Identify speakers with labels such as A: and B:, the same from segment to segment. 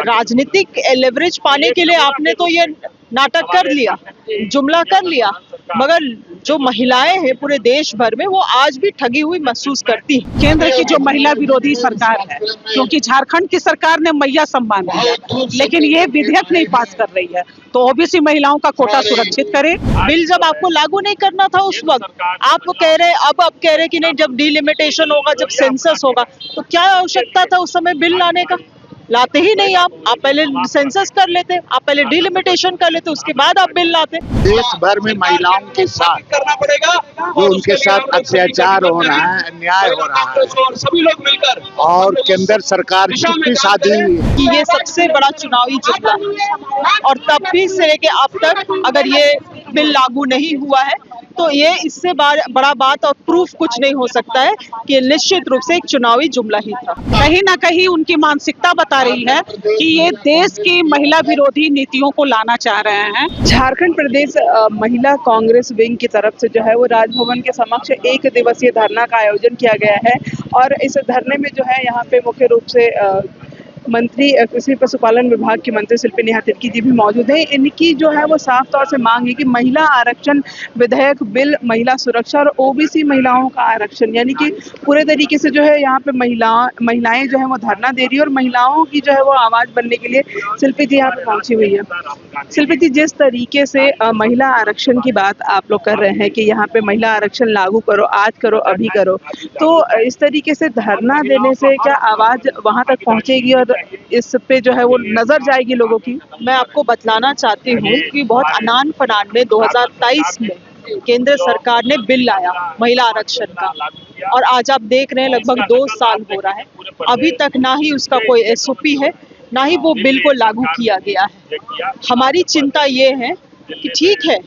A: राजनीतिक लेवरेज पाने के लिए आपने तो ये नाटक कर लिया, जुमला कर लिया, मगर जो महिलाएं हैं पूरे देश भर में वो आज भी ठगी हुई महसूस करती हैं।
B: केंद्र की जो महिला विरोधी सरकार है, क्योंकि झारखंड की सरकार ने मैया सम्मान दिया, लेकिन ये विधेयक नहीं पास कर रही है, तो ओबीसी महिलाओं का कोटा सुरक्षित करे।
A: बिल जब आपको लागू नहीं करना था उस वक्त आप कह रहे, अब आप कह रहे कि नहीं, जब डिलिमिटेशन होगा, जब सेंसस होगा, तो क्या आवश्यकता था उस समय बिल लाने का? लाते ही नहीं आप पहले सेंसस कर लेते, आप पहले डिलिमिटेशन कर लेते, उसके बाद आप बिल लाते।
C: देश भर में महिलाओं के साथ करना पड़ेगा, जो उनके साथ अत्याचार हो रहा है, अन्याय हो रहा है, सभी लोग मिलकर, और केंद्र सरकार की शादी
A: कि ये सबसे बड़ा चुनावी जुमला है, और तब भी से लेके अब तक अगर ये बिल लागू नहीं हुआ है तो ये इससे बड़ा बात और प्रूफ कुछ नहीं हो सकता है कि निश्चित रूप से एक चुनावी जुमला ही था।
B: कहीं ना कहीं उनकी मानसिकता बता रही है कि ये देश की महिला विरोधी नीतियों को लाना चाह रहे हैं।
D: झारखंड प्रदेश महिला कांग्रेस विंग की तरफ से जो है वो राजभवन के समक्ष 1 दिवसीय धरना का आयोजन किया गया है, और इस धरने में जो है यहाँ पे मुख्य रूप से मंत्री कृषि पशुपालन विभाग की मंत्री शिल्पी नेहा तिर्की जी भी मौजूद हैं। इनकी जो है वो साफ तौर से मांग है कि महिला आरक्षण विधेयक बिल, महिला सुरक्षा और ओबीसी महिलाओं का आरक्षण, यानी कि पूरे तरीके से जो है यहाँ पे महिलाएं जो है वो धरना दे रही है, और महिलाओं की जो है वो आवाज बनने के लिए शिल्पी जी यहाँ पे पहुंची हुई है। शिल्पी जी, जिस तरीके से महिला आरक्षण की बात आप लोग कर रहे हैं कि यहाँ पे महिला आरक्षण लागू करो, आज करो, अभी करो, तो इस तरीके से धरना देने से क्या आवाज वहां तक पहुंचेगी और इस पे जो है वो नजर जाएगी लोगों की?
A: मैं आपको बतलाना चाहती हूँ कि बहुत अनान फनान में 2023 में केंद्र सरकार ने बिल लाया महिला आरक्षण का, और आज आप देख रहे हैं लगभग 2 साल हो रहा है, अभी तक ना ही उसका कोई एसओपी है, ना ही वो बिल को लागू किया गया है। हमारी चिंता ये है कि ठीक है,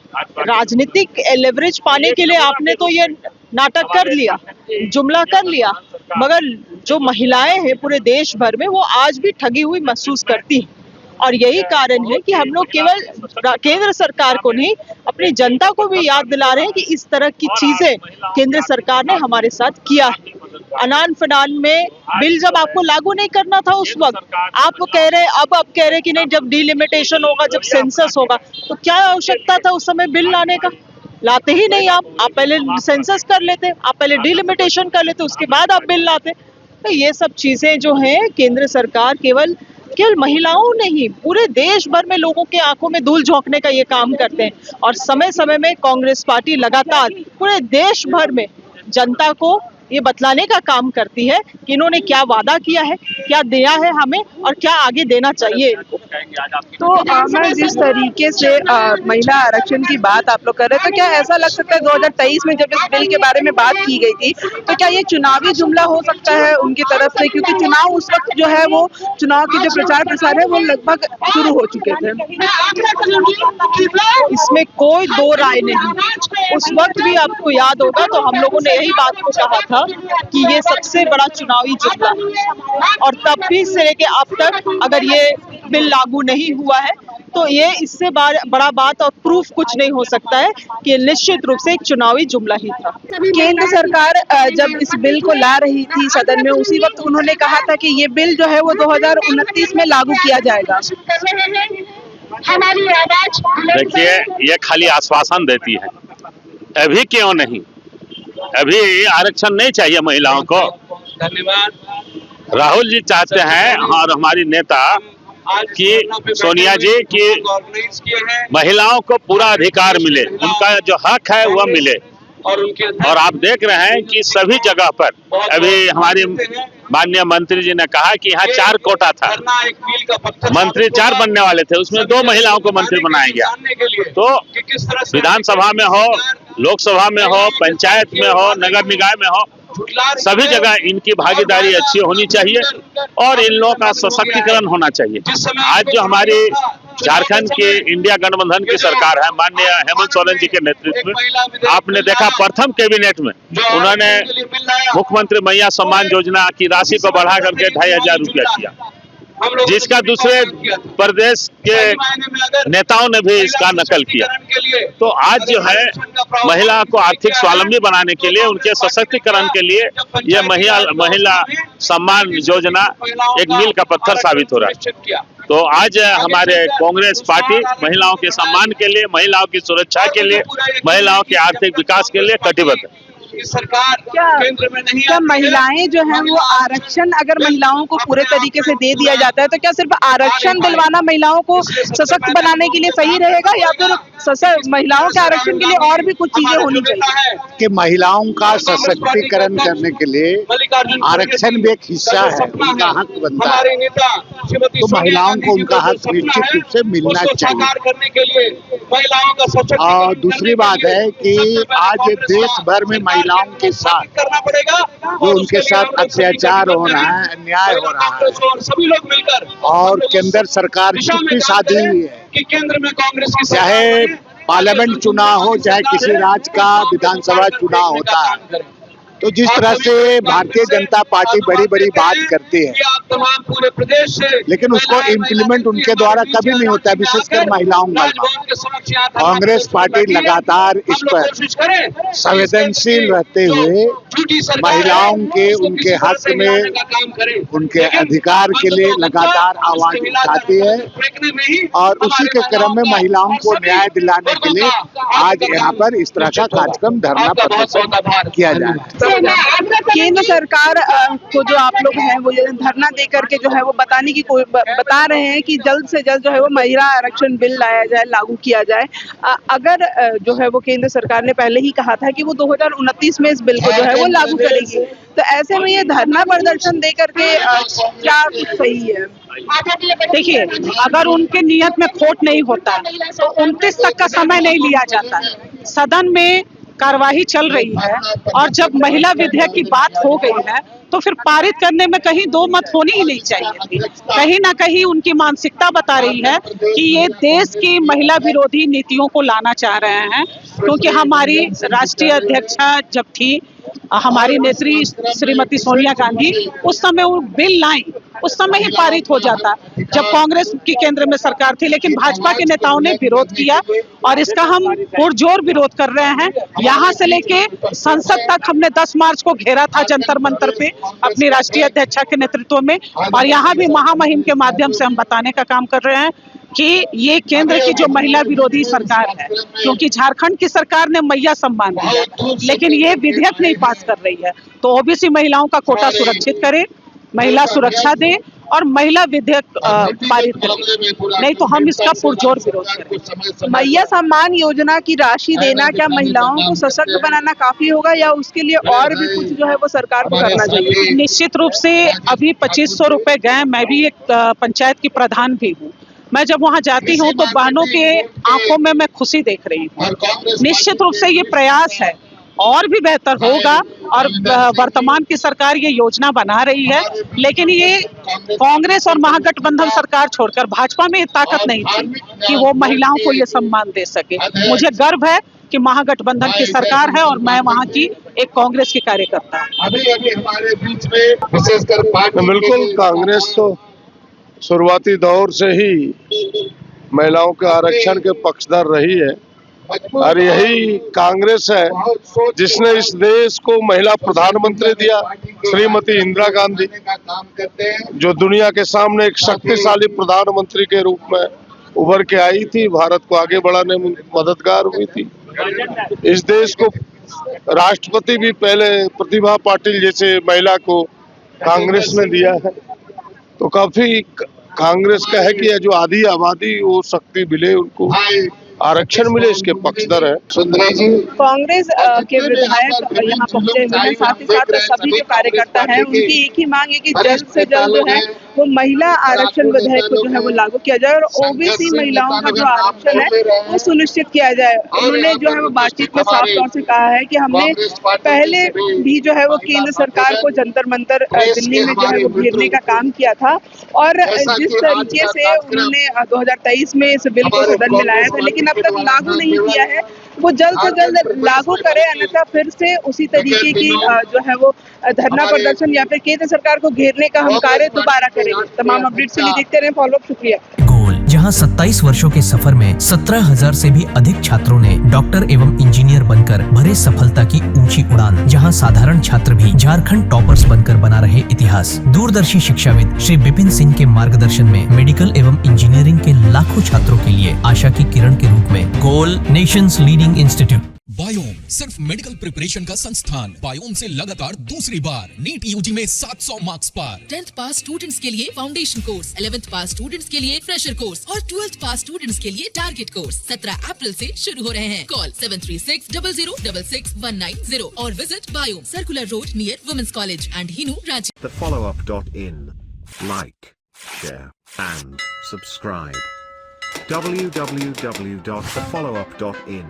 A: राजनीतिक लेवरेज पाने के लिए आपने तो ये नाटक कर लिया, जुमला कर लिया, मगर जो महिलाएं हैं पूरे देश भर में वो आज भी ठगी हुई महसूस करती हैं, और यही कारण है कि हम लोग केवल केंद्र सरकार को नहीं, अपनी जनता को भी याद दिला रहे हैं कि इस तरह की चीजें केंद्र सरकार ने हमारे साथ किया है। अनान फनान में बिल जब आपको लागू नहीं करना था उस वक्त आप कह रहे, अब आप कह रहे कि नहीं, जब डिलिमिटेशन होगा, जब सेंसस होगा, तो क्या आवश्यकता था उस समय बिल लाने का? लाते ही नहीं आप पहले सेंसस कर लेते, आप पहले डिलिमिटेशन कर लेते, उसके बाद आप बिल लाते। तो ये सब चीजें जो हैं केंद्र सरकार केवल महिलाओं नहीं, पूरे देश भर में लोगों के आंखों में धूल झोंकने का ये काम करते हैं, और समय समय में कांग्रेस पार्टी लगातार पूरे देश भर में जनता को ये बतलाने का काम करती है कि इन्होंने क्या वादा किया है, क्या दिया है हमें, और क्या आगे देना चाहिए इनको।
D: तो मैं जिस तरीके से महिला आरक्षण की बात आप लोग कर रहे हैं, तो क्या ऐसा लग सकता है 2023 में जब इस बिल के बारे में बात की गई थी, तो क्या ये चुनावी जुमला हो सकता है उनकी तरफ से? क्योंकि चुनाव उस वक्त जो है वो चुनाव के जो प्रचार प्रसार है वो लगभग शुरू हो चुके थे।
A: इसमें कोई दो राय नहीं। उस वक्त भी आपको याद होगा तो हम लोगों ने यही बात को कहा था कि ये सबसे बड़ा चुनावी जुमला है, और तब भी से लेके अब तक अगर ये बिल लागू नहीं हुआ है तो ये इससे बड़ा बात और प्रूफ कुछ नहीं हो सकता है कि निश्चित रूप से एक चुनावी जुमला ही था।
D: केंद्र सरकार जब इस बिल को ला रही थी सदन में, उसी वक्त उन्होंने कहा था कि ये बिल जो है वो 2029 में लागू किया जाएगा।
E: देखिए, ये खाली आश्वासन देती है, अभी क्यों नहीं, अभी आरक्षण नहीं चाहिए महिलाओं को। धन्यवाद। राहुल जी चाहते हैं और हमारी नेता कि सोनिया जी की महिलाओं को पूरा अधिकार मिले, उनका जो हक है वह मिले, और आप देख रहे हैं कि सभी जगह पर अभी हमारी माननीय मंत्री जी ने कहा कि यहाँ 4 कोटा था, मंत्री 4 बनने वाले थे, उसमें 2 महिलाओं को मंत्री बनाया गया। तो विधानसभा में हो, लोकसभा में हो, पंचायत में हो, नगर निकाय में हो, सभी जगह इनकी भागीदारी अच्छी होनी चाहिए और इन लोगों का सशक्तिकरण होना चाहिए। आज जो हमारी झारखंड की इंडिया गठबंधन की सरकार है, माननीय हेमंत सोरेन जी के नेतृत्व में, आपने देखा प्रथम कैबिनेट में उन्होंने मुख्यमंत्री मैया सम्मान योजना की राशि को बढ़ा करके 2500 रुपया किया, जिसका दूसरे प्रदेश के नेताओं ने भी इसका नकल किया। तो आज जो है महिला को आर्थिक स्वावलंबी बनाने के लिए, उनके सशक्तिकरण के लिए यह महिला सम्मान योजना एक मील का पत्थर साबित हो रहा है। तो आज हमारे कांग्रेस पार्टी महिलाओं के सम्मान के लिए, महिलाओं की सुरक्षा के लिए, महिलाओं के आर्थिक विकास के लिए कटिबद्ध है।
D: सरकार केंद्र में नहीं, क्या महिलाएं जो हैं वो आरक्षण अगर महिलाओं को पूरे तरीके से दे दिया जाता है तो क्या सिर्फ आरक्षण दिलवाना महिलाओं को सशक्त बनाने के लिए सही रहेगा, या फिर महिलाओं के आरक्षण के लिए और भी कुछ चीजें होनी चाहिए?
C: कि महिलाओं का सशक्तिकरण करने के लिए आरक्षण भी एक हिस्सा है, उनका हक बनता है, तो महिलाओं को उनका हक निश्चित रूप से मिलना चाहिए। और दूसरी बात है कि आज देश भर में महिलाओं के साथ जो उनके साथ अत्याचार हो रहा है, अन्याय हो रहा है,
D: सभी लोग मिलकर,
C: और केंद्र सरकार चुप्पी साधी हुई है
D: कि केंद्र में कांग्रेस की
C: चाहे पार्लियामेंट चुनाव हो, चाहे किसी राज्य का विधानसभा चुनाव होता है, तो जिस तरह से भारतीय जनता पार्टी बड़ी बड़ी बात करती है,
D: पूरे प्रदेश से,
C: लेकिन उसको इम्प्लीमेंट उनके द्वारा कभी नहीं होता, विशेषकर महिलाओं का। कांग्रेस पार्टी लगातार इस पर संवेदनशील रहते हुए महिलाओं के उनके हक में, उनके अधिकार के लिए लगातार आवाज उठाती है, और उसी के क्रम में महिलाओं को न्याय दिलाने के लिए आज यहाँ पर इस तरह का कार्यक्रम, धरना प्रदर्शन किया जा रहा है।
D: केंद्र सरकार को जो आप लोग हैं वो धरना दे करके जो है वो बता रहे हैं कि जल्द से जल्द जो है वो महिला आरक्षण बिल लाया जाए, लागू किया जाए। अगर जो है वो केंद्र सरकार ने पहले ही कहा था कि वो 2029 में इस बिल को जो है वो लागू करेगी, तो ऐसे में ये धरना प्रदर्शन दे करके क्या सही है?
B: देखिए, अगर उनके नियत में खोट नहीं होता तो 29 तक का समय नहीं लिया जाता। सदन में कार्यवाही चल रही है और जब महिला विधेयक की बात हो गई है तो फिर पारित करने में कहीं दो मत होनी ही नहीं चाहिए थी। कहीं ना कहीं उनकी मानसिकता बता रही है कि ये देश की महिला विरोधी नीतियों को लाना चाह रहे हैं, क्योंकि हमारी राष्ट्रीय अध्यक्षा जब थी, हमारी नेत्री श्रीमती सोनिया गांधी, उस समय वो बिल लाई, उस समय ही पारित हो जाता जब कांग्रेस की केंद्र में सरकार थी, लेकिन भाजपा के नेताओं ने विरोध किया और इसका हम पुरजोर विरोध कर रहे हैं। यहाँ से लेके संसद तक हमने 10 मार्च को घेरा था जंतर मंतर पे अपनी राष्ट्रीय अध्यक्षा के नेतृत्व में, और यहाँ भी महामहिम के माध्यम से हम बताने का काम कर रहे हैं कि ये केंद्र की जो महिला विरोधी सरकार है, क्योंकि झारखंड की सरकार ने मैया सम्मान दिया लेकिन ये विधेयक नहीं पास कर रही है, तो ओबीसी महिलाओं का कोटा सुरक्षित करे, महिला सुरक्षा दे और महिला विधेयक पारित करें, नहीं तो हम इसका पुरजोर विरोध करेंगे।
D: मैया सम्मान योजना की राशि देना क्या महिलाओं को सशक्त बनाना काफी होगा, या उसके लिए और भी कुछ जो है वो सरकार को करना चाहिए?
B: निश्चित रूप से अभी 2500 रुपए गए। मैं भी एक पंचायत की प्रधान भी हूँ। मैं जब वहाँ जाती हूँ तो बहनों के आंखों में मैं खुशी देख रही हूँ। निश्चित रूप से ये प्रयास है, और भी बेहतर होगा, और वर्तमान की सरकार ये योजना बना रही है, लेकिन ये कांग्रेस और महागठबंधन सरकार छोड़कर भाजपा में ताकत नहीं थी कि वो महिलाओं को ये सम्मान दे सके। मुझे गर्व है कि महागठबंधन की सरकार है और मैं वहाँ की एक कांग्रेस की कार्यकर्ता हूँ।
F: बिल्कुल, कांग्रेस तो शुरुआती दौर से ही महिलाओं के आरक्षण के पक्षधर रही है, और यही कांग्रेस है जिसने इस देश को महिला प्रधानमंत्री दिया, श्रीमती इंदिरा गांधी, जो दुनिया के सामने एक शक्तिशाली प्रधानमंत्री के रूप में उभर के आई थी, भारत को आगे बढ़ाने में मददगार हुई थी। इस देश को राष्ट्रपति भी पहले प्रतिभा पाटिल जैसे महिला को कांग्रेस ने दिया है, तो काफी कांग्रेस का है कि जो आधी आबादी वो शक्ति मिले, उनको आरक्षण मिले, इसके पक्षधर है।
D: कांग्रेस के विधायक यहाँ पहुंचे हुए हैं, साथ ही साथ सभी जो कार्यकर्ता हैं उनकी एक ही मांग है कि जल्द से जल्द जो है वो महिला आरक्षण विधेयक को जो है वो लागू किया जाए और ओबीसी महिलाओं का जो आरक्षण है वो सुनिश्चित किया जाए। उन्होंने जो है वो बातचीत में साफ तौर से कहा है कि हमने पहले भी जो है वो केंद्र सरकार को जंतर मंतर दिल्ली में जो है वो घेरने का काम किया था, और जिस तरीके से उन्होंने 2023 में इस बिल को सदन में लाया था लेकिन अब तक लागू नहीं किया है, वो जल्द से जल्द लागू करे, अन्यथा फिर से उसी तरीके की जो है वो धरना प्रदर्शन या फिर केंद्र सरकार को घेरने का हम कार्य दोबारा करेंगे। तमाम अपडेट्स के लिए देखते रहें फॉलोअप। शुक्रिया।
G: जहां 27 वर्षों के सफर में 17,000 से भी अधिक छात्रों ने डॉक्टर एवं इंजीनियर बनकर भरे सफलता की ऊंची उड़ान। जहां साधारण छात्र भी झारखंड टॉपर्स बनकर बना रहे इतिहास। दूरदर्शी शिक्षाविद श्री विपिन सिंह के मार्गदर्शन में मेडिकल एवं इंजीनियरिंग के लाखों छात्रों के लिए आशा की किरण के रूप में गोल नेशंस लीडिंग इंस्टीट्यूट।
H: बायोम सिर्फ मेडिकल प्रिपरेशन का संस्थान। बायोम से लगातार दूसरी बार नीट यूजी में 700 मार्क्स पार।
I: 10th पास स्टूडेंट्स के लिए फाउंडेशन कोर्स, 11th पास स्टूडेंट्स के लिए फ्रेशर कोर्स और 12th पास स्टूडेंट्स के लिए टारगेट कोर्स 17 अप्रैल से शुरू हो रहे हैं। कॉल 7360066190 और विजिट बायोम, circular road near women's college and Hinoo, Ranchi.
J: TheFollowUp.in. Like, share and subscribe. www.thefollowup.in